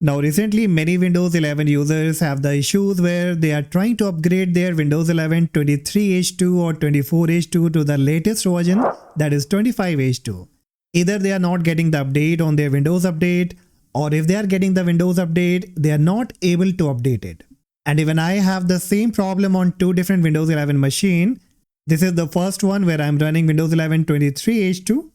Now recently many Windows 11 users have the issues where they are trying to upgrade their Windows 11 23H2 or 24H2 to the latest version, that is 25H2. Either they are not getting the update on their Windows update, or if they are getting the Windows update, they are not able to update it. And even I have the same problem on two different Windows 11 machine. This is the first one where I'm running Windows 11 23H2.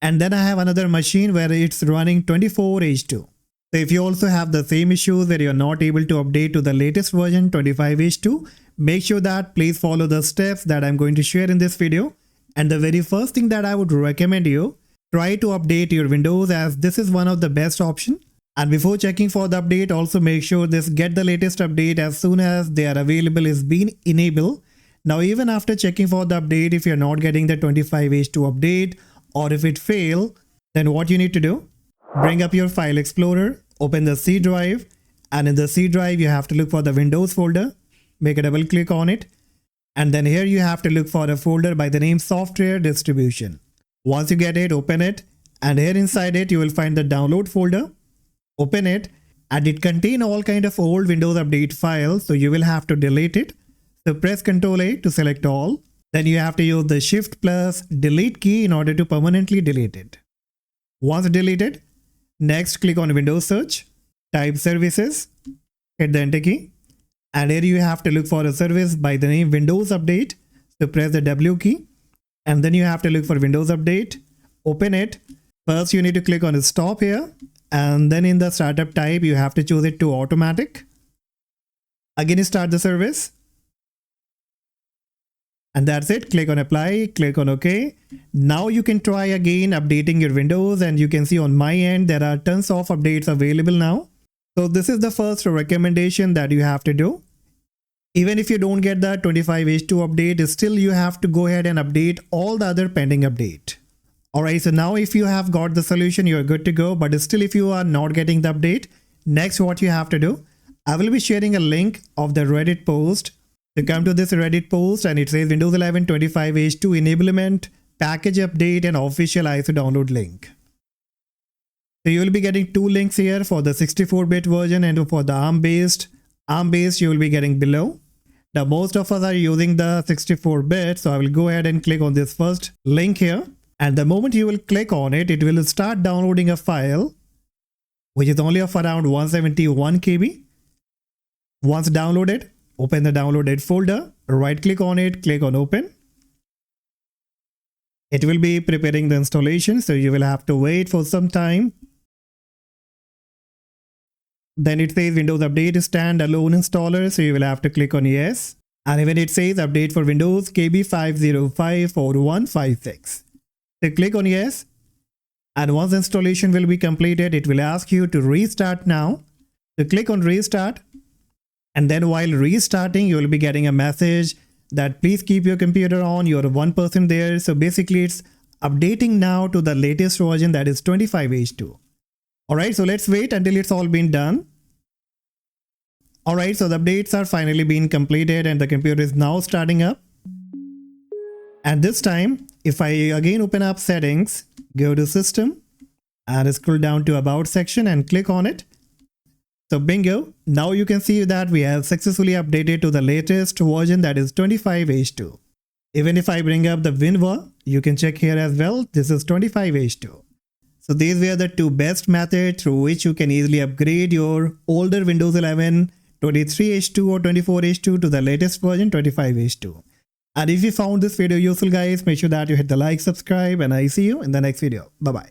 And then I have another machine where it's running 24H2. So if you also have the same issues where you're not able to update to the latest version 25H2, make sure that please follow the steps that I'm going to share in this video. And the very first thing that I would recommend you, try to update your Windows, as this is one of the best option. And before checking for the update, also make sure this get the latest update as soon as they are available is being enabled. Now even after checking for the update, if you're not getting the 25H2 update, or if it fail, then what you need to do? Bring up your file explorer, open the C drive, and in the C drive you have to look for the Windows folder. Make a double click on it, and then here you have to look for a folder by the name software distribution. Once you get it, open it, and here inside it you will find the download folder. Open it, and it contains all kind of old Windows update files, so you will have to delete it. So press Ctrl A to select all. Then you have to use the Shift plus Delete key in order to permanently delete it. Once deleted, next click on Windows search, type services, hit the enter key, and here you have to look for a service by the name Windows Update. So press the W key, and then you have to look for Windows Update, open it. First you need to click on stop here, and then in the startup type you have to choose it to automatic. Again start the service. And that's it. Click on apply, click on OK. Now you can try again updating your Windows, and you can see on my end there are tons of updates available now. So this is the first recommendation that you have to do. Even if you don't get the 25H2 update, still you have to go ahead and update all the other pending update. Alright, so now if you have got the solution, you're good to go. But still if you are not getting the update, next what you have to do, I will be sharing a link of the Reddit post. You come to this Reddit post and it says Windows 11 25H2 enablement, package update, and official ISO download link. So you will be getting two links here for the 64-bit version and for the ARM-based. ARM-based you will be getting below. Now most of us are using the 64-bit, so I will go ahead and click on this first link here. And the moment you will click on it, it will start downloading a file which is only of around 171 KB. Once downloaded, open the downloaded folder, right click on it, click on open. It will be preparing the installation, so you will have to wait for some time. Then it says Windows Update Standalone Installer, so you will have to click on yes. And even it says Update for Windows KB5054156. So click on yes. And once the installation will be completed, it will ask you to restart now. So click on restart. And then while restarting, you will be getting a message that please keep your computer on, you're 1% there. So basically it's updating now to the latest version, that is 25H2. Alright, so let's wait until it's all been done. Alright, so the updates are finally being completed and the computer is now starting up. And this time, if I again open up settings, go to system and scroll down to about section and click on it. So bingo, now you can see that we have successfully updated to the latest version, that is 25H2. Even if I bring up the WinRAR, you can check here as well, this is 25H2. So these were the two best methods through which you can easily upgrade your older Windows 11 23H2 or 24H2 to the latest version 25H2. And if you found this video useful guys, make sure that you hit the like, subscribe, and I see you in the next video. Bye bye.